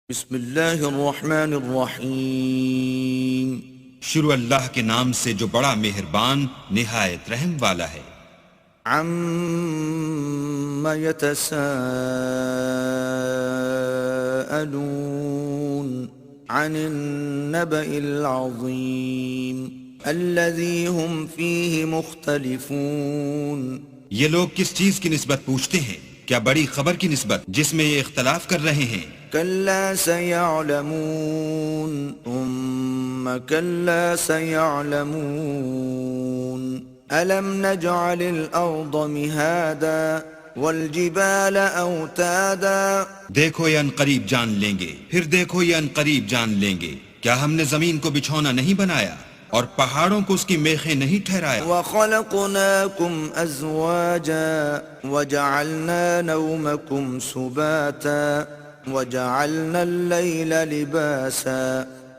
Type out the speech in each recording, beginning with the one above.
بسم اللہ الرحمن الرحیم شروع اللہ کے نام سے جو بڑا مہربان نہایت رحم والا ہے۔ عم يتساءلون عن النبأ العظیم الذي هم فيه مختلفون۔ یہ لوگ کس چیز کی نسبت پوچھتے ہیں؟ کیا بڑی خبر کی نسبت جس میں یہ اختلاف کر رہے ہیں؟ كلا سيعلمون ثم كلا سيعلمون ألم نجعل الأرض مهادا والجبال أوتادا۔ دیکھو یہ انقریب جان لیں گے، پھر دیکھو یہ انقریب جان لیں گے، کیا ہم نے زمین کو بچھونا نہیں بنایا اور پہاڑوں کو اس کی میخیں نہیں ٹھہرایا؟ وخلقناكم أزواجا وجعلنا نومكم سباتا وجعلنا الليل لباسا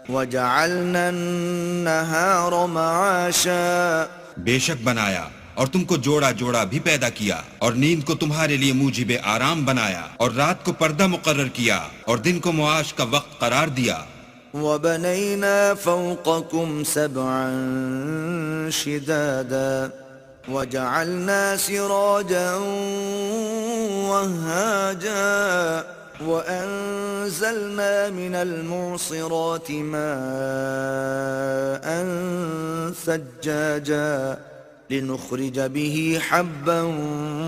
وجعلنا النهار معاشا۔ بے شک بنایا اور تم کو جوڑا جوڑا بھی پیدا کیا، اور نیند کو تمہارے لیے موجب آرام بنایا، اور رات کو پردہ مقرر کیا، اور دن کو معاش کا وقت قرار دیا۔ وبنينا فوقكم سبعا شدادا وجعلنا سراجا وهاجا وأنزلنا من المعصرات ماء ثجاجا لنخرج به حبا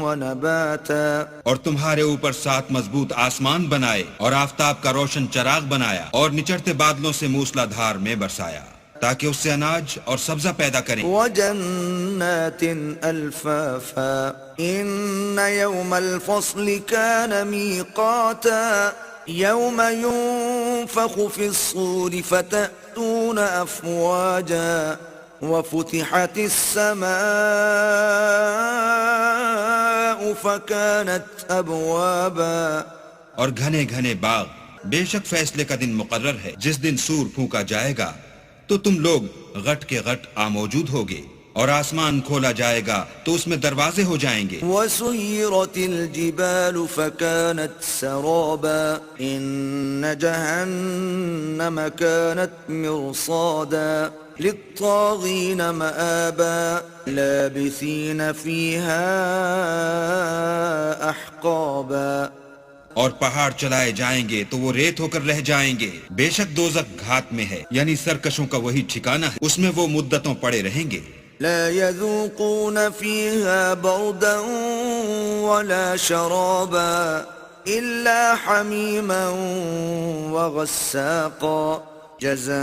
ونباتا۔ اور تمہارے اوپر 7 مضبوط آسمان بنائے، اور آفتاب کا روشن چراغ بنایا، اور نچڑتے بادلوں سے موسلا دھار میں برسایا تاکہ اس سے اناج اور سبزہ پیدا کریں۔ وجنات الفافا ان يوم الفصل كان ميقاتا يوم ينفخ في الصور فتأتون افواجا وفتحت السماء فكانت ابوابا۔ اور گھنے گھنے باغ، بے شک فیصلے کا دن مقرر ہے، جس دن سور پھونکا جائے گا تو تم لوگ غٹ کے غٹ موجود ہوگے، اور آسمان کھولا جائے گا تو اس میں دروازے ہو جائیں گے۔ وسيرت الجبال فكانت سرابا إن جهنم كانت مرصادا للطاغين مآبا لابثين فيها أحقابا۔ اور پہاڑ چلائے جائیں گے تو وہ ریت ہو کر رہ جائیں گے، بے شک دوزخ گھات میں ہے، یعنی سرکشوں کا وہی ٹھکانہ ہے، اس میں وہ مدتوں پڑے رہیں گے۔ لا يذوقون فيها بردا ولا شرابا إلا حميما وغساقا جزاء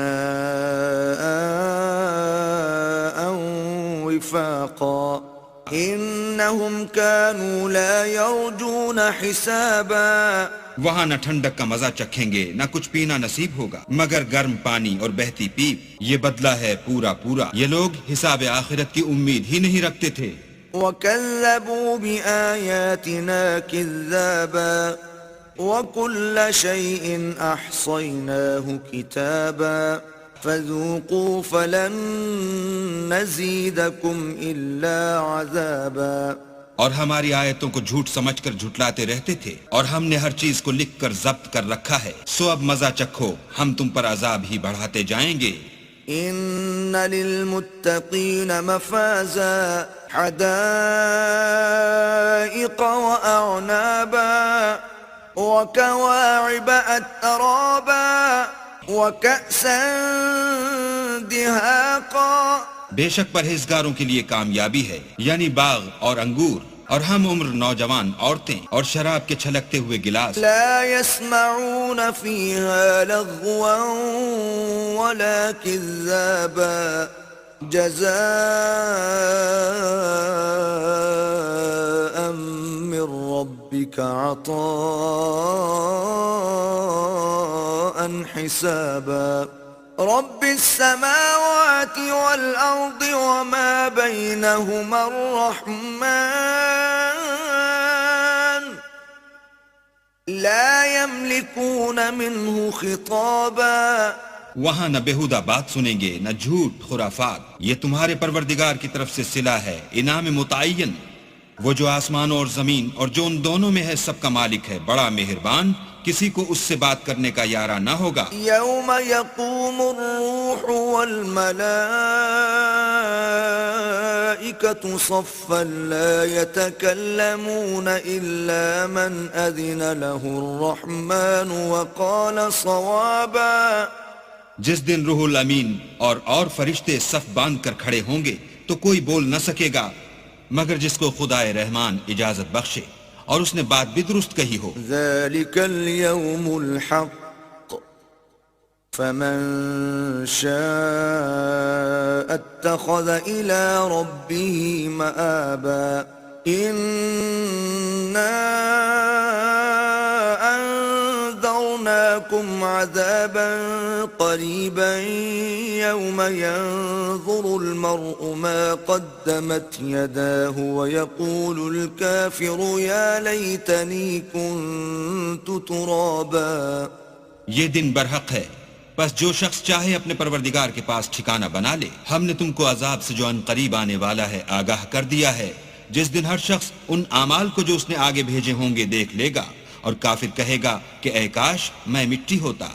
وفاقا إنهم كانوا لا يرجون حسابا۔ وہاں نہ ٹھنڈک کا مزہ چکھیں گے، نہ کچھ پینا نصیب ہوگا مگر گرم پانی اور بہتی پیپ، یہ بدلہ ہے پورا پورا۔ یہ لوگ حساب آخرت کی امید ہی نہیں رکھتے تھے۔ وَكَذَّبُوا بِآيَاتِنَا كِذَّابًا وَكُلَّ شَيْءٍ أَحْصَيْنَاهُ كِتَابًا فَذُوقُوا فَلَن نَّزِيدَكُمْ إِلَّا عَذَابًا۔ اور ہماری آیتوں کو جھوٹ سمجھ کر جھٹلاتے رہتے تھے، اور ہم نے ہر چیز کو لکھ کر ضبط کر رکھا ہے، سو اب مزہ چکھو، ہم تم پر عذاب ہی بڑھاتے جائیں گے۔ إِنَّ لِلْمُتَّقِينَ مَفَازًا حَدَائِقَ وَأَعْنَابًا وَكَوَاعِبَ أَتْرَابًا وَكَأْسًا دِهَاقًا۔ بے شک پرہیزگاروں کے لیے کامیابی ہے، یعنی باغ اور انگور، اور ہم عمر نوجوان عورتیں، اور شراب کے چھلکتے ہوئے گلاس۔ لا يسمعون فيها لغوا ولا كذابا جزاء من ربك عطاء حسابا رب السماوات والأرض وما بينهما الرحمن لا يملكون منه خطابا۔ وہاں نہ بےہودہ بات سنیں گے، نہ جھوٹ خرافات، یہ تمہارے پروردگار کی طرف سے صلہ ہے، انعام متعین۔ وہ جو آسمانوں اور زمین اور جو ان دونوں میں ہے سب کا مالک ہے، بڑا مہربان کسی کو اس سے بات کرنے کا یارہ نہ ہوگا. يوم يقوم الروح والملائكة صفا لا يتكلمون إلا من أذن له الرحمن وقال صوابا. جس دن روح الامین اور فرشتے صف باندھ کر کھڑے ہوں گے تو کوئی بول نہ سکے گا مگر جس کو خدائے رحمان اجازت بخشے اور اس نے بات بھی درست کہی ہو. ذلك اليوم الحق فمن شاء اتخذ إلى ربه مآبا. إنا أنذرناكم عذابا قريبا يوم ينظر المرء ما قدمت يداه ويقول الكافر يا ليتني كنت ترابا. یہ دن برحق ہے، بس جو شخص چاہے اپنے پروردگار کے پاس ٹھکانہ بنا لے. ہم نے تم کو عذاب سے جو ان قریب آنے والا ہے آگاہ کر دیا ہے، جس دن ہر شخص ان اعمال کو جو اس نے آگے بھیجے ہوں گے دیکھ لے گا اور کافر کہے گا کہ اے کاش میں مٹی ہوتا.